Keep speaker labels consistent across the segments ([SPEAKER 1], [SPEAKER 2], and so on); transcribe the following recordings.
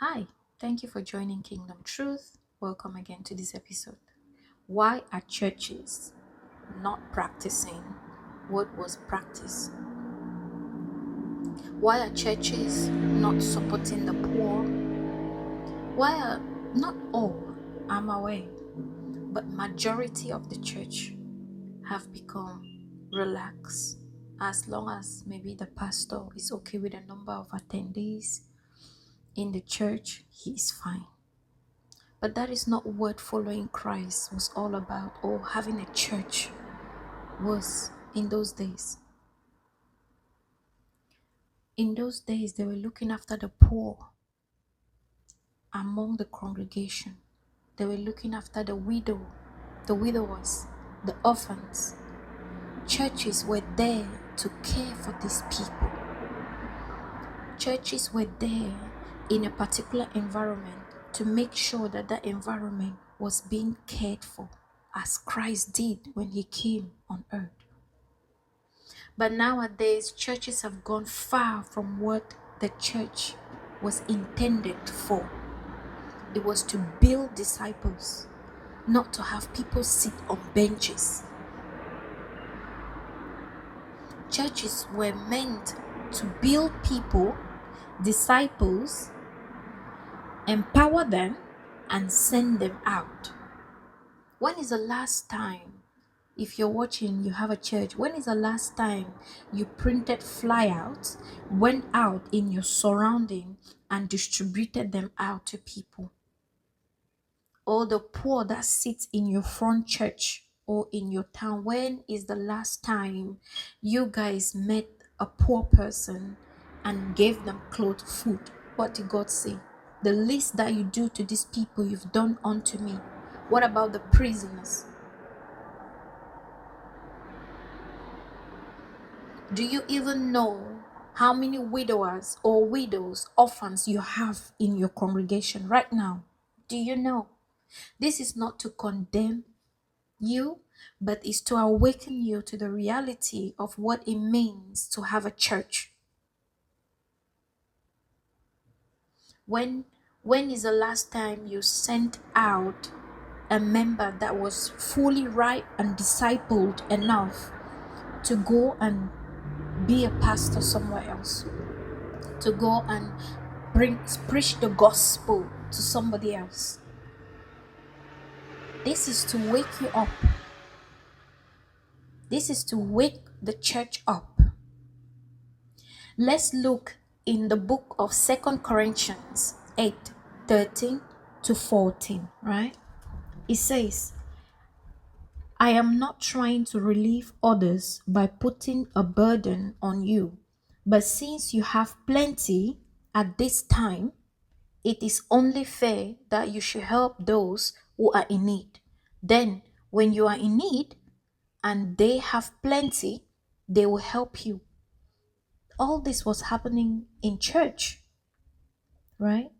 [SPEAKER 1] Hi, thank you for joining Kingdom Truth. Welcome again to this episode. Why are churches not practicing what was practiced? Why are churches not supporting the poor? Why are not all, I'm aware, but majority of the church have become relaxed as long as maybe the pastor is okay with the number of attendees in the church, he is fine. But that is not what following Christ was all about, or having a church was in those days. In those days, they were looking after the poor among the congregation. They were looking after the widowers, the orphans. Churches were there to care for these people. Churches were there in a particular environment to make sure that that environment was being cared for, as Christ did when he came on earth. But nowadays, churches have gone far from what the church was intended for. It was to build disciples, not to have people sit on benches. Churches were meant to build people, disciples, empower them, and send them out. When is the last time, if you're watching, you have a church, when is the last time you printed flyouts, went out in your surrounding and distributed them out to people? Or the poor that sits in your front church or in your town, when is the last time you guys met a poor person and gave them clothes, food? What did God say? The least that you do to these people, you've done unto me. What about the prisoners? Do you even know how many widowers or widows, orphans you have in your congregation right now? Do you know? This is not to condemn you, but is to awaken you to the reality of what it means to have a church. When is the last time you sent out a member that was fully ripe and discipled enough to go and be a pastor somewhere else? To go and preach the gospel to somebody else? This is to wake you up. This is to wake the church up. Let's look in the book of 2 Corinthians 8:13 to 14, right? It says, I am not trying to relieve others by putting a burden on you, but since you have plenty at this time, it is only fair that you should help those who are in need. Then, when you are in need and they have plenty, they will help you. All this was happening in church, right?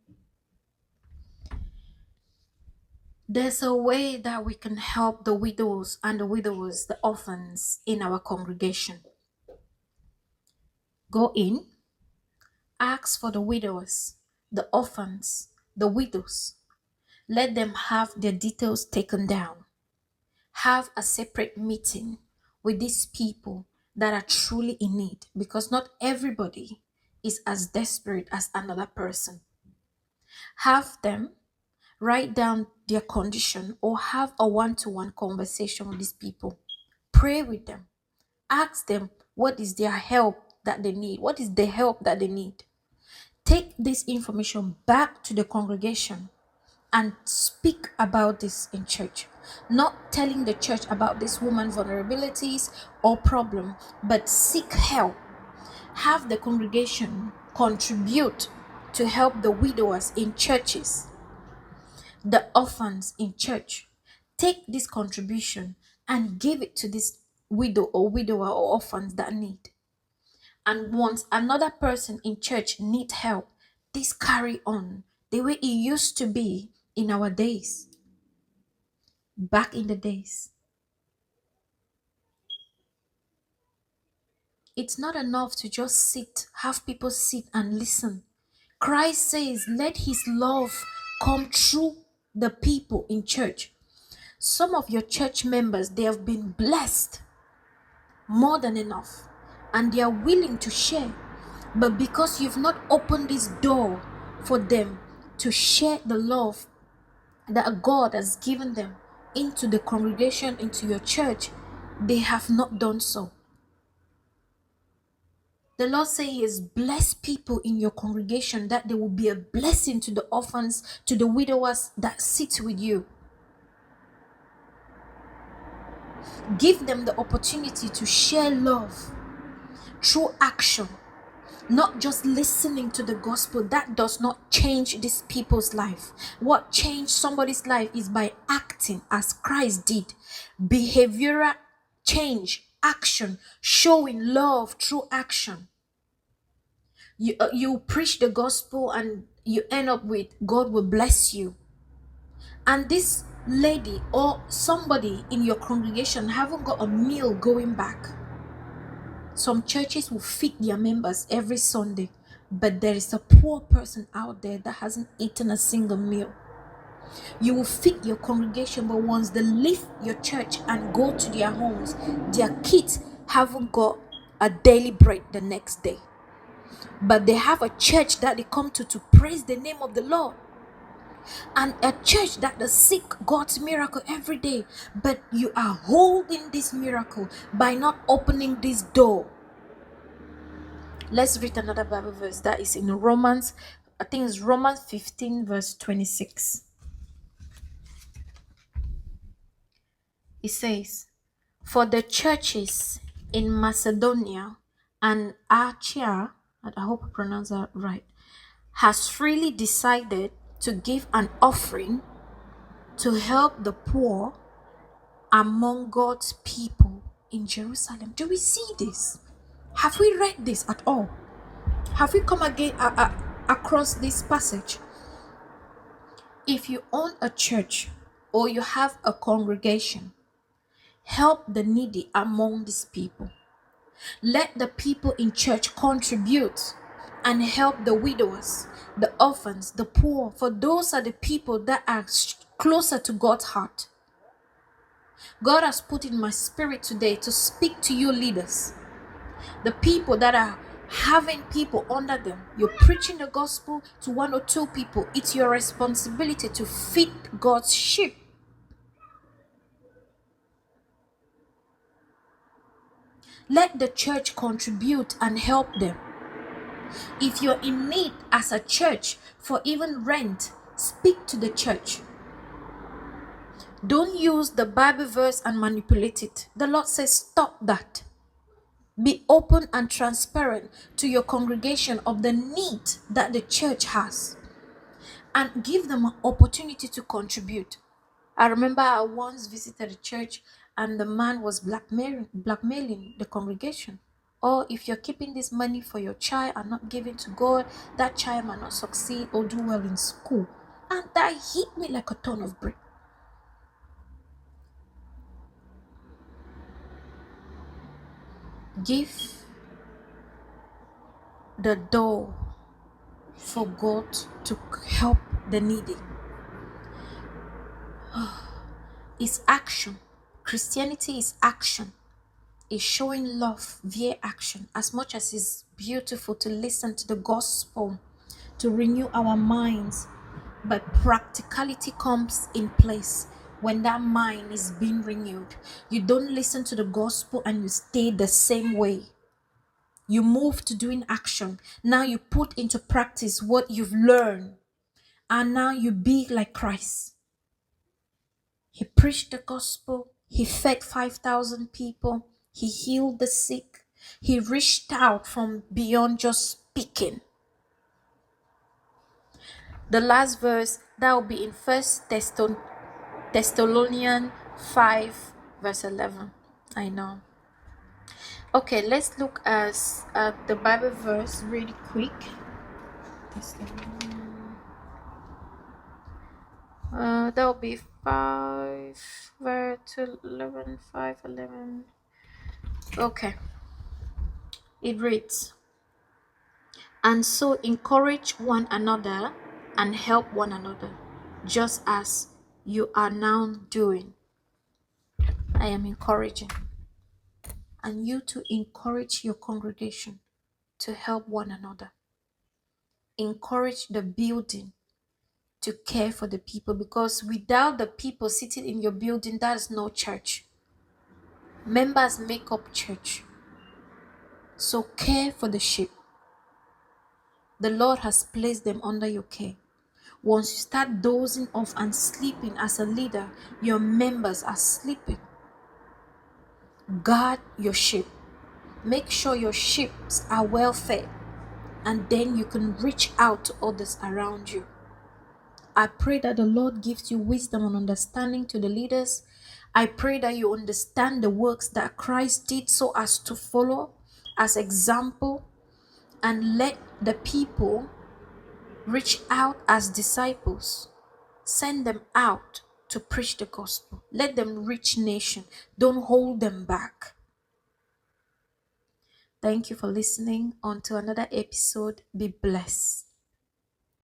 [SPEAKER 1] There's a way that we can help the widows and the widowers, the orphans in our congregation. Go in, ask for the widowers, the orphans, the widows. Let them have their details taken down. Have a separate meeting with these people that are truly in need, because not everybody is as desperate as another person. Have them write down their condition or have a one-to-one conversation with these people. Pray with them. Ask them what is their help that they need. What is the help that they need? Take this information back to the congregation and speak about this in church. Not telling the church about this woman's vulnerabilities or problem, but seek help. Have the congregation contribute to help the widowers in churches, the orphans in church. Take this contribution and give it to this widow or widower or orphans that need. And once another person in church need help, this carry on the way it used to be in our days, back in the days. It's not enough to just sit, have people sit and listen. Christ says, let his love come through the people in church. Some of your church members, they have been blessed more than enough, and they are willing to share. But because you've not opened this door for them to share the love that God has given them into the congregation, into your church, they have not done so. The Lord says He has blessed people in your congregation, that they will be a blessing to the orphans, to the widowers that sit with you. Give them the opportunity to share love through action, not just listening to the gospel. That does not change these people's life. What changed somebody's life is by acting as Christ did. Behavioral change, action, showing love through action. You preach the gospel and you end up with God will bless you, and this lady or somebody in your congregation haven't got a meal going back. Some churches will feed their members every Sunday, but there is a poor person out there that hasn't eaten a single meal. You will feed your congregation, but once they leave your church and go to their homes, their kids haven't got a daily bread the next day. But they have a church that they come to praise the name of the Lord, and a church that they seek God's miracle every day. But you are holding this miracle by not opening this door. Let's read another Bible verse that is in Romans. I think it's Romans 15 verse 26. It says, for the churches in Macedonia and Achaia, I hope I pronounce that right, has freely decided to give an offering to help the poor among God's people in Jerusalem. Do we see this? Have we read this at all? Have we come again across this passage? If you own a church or you have a congregation, help the needy among these people. Let the people in church contribute and help the widows, the orphans, the poor, for those are the people that are closer to God's heart. God has put in my spirit today to speak to you leaders, the people that are having people under them. You're preaching the gospel to one or two people. It's your responsibility to feed God's sheep. Let the church contribute and help them. If you're in need as a church for even rent, speak to the church. Don't use the Bible verse and manipulate it. The Lord says stop that. Be open and transparent to your congregation of the need that the church has, and give them an opportunity to contribute. I remember I once visited a church and the man was blackmailing the congregation. Or if you're keeping this money for your child and not giving to God, that child might not succeed or do well in school. And that hit me like a ton of brick. Give the door for God to help the needy. It's action. Christianity is action. Is showing love via action. As much as it's beautiful to listen to the gospel, to renew our minds, but practicality comes in place when that mind is being renewed. You don't listen to the gospel and you stay the same way. You move to doing action. Now you put into practice what you've learned, and now you be like Christ. He preached the gospel. He fed 5,000 people. He healed the sick. He reached out from beyond just speaking. The last verse, that will be in 1 Thessalonians 5 verse 11. I know. Okay, let's look at the Bible verse really quick. That will be 5 verse 11, 5:11. Okay. It reads, And so encourage one another and help one another, just as you are now doing. I am encouraging. And you to encourage your congregation to help one another. Encourage the building to care for the people, because without the people sitting in your building, that is no church. Members make up church. So care for the sheep. The Lord has placed them under your care. Once you start dozing off and sleeping as a leader, your members are sleeping. Guard your sheep. Make sure your sheep are well fed, and then you can reach out to others around you. I pray that the Lord gives you wisdom and understanding to the leaders. I pray that you understand the works that Christ did so as to follow as example, and let the people reach out as disciples. Send them out to preach the gospel. Let them reach nation. Don't hold them back. Thank you for listening. On to another episode. Be blessed.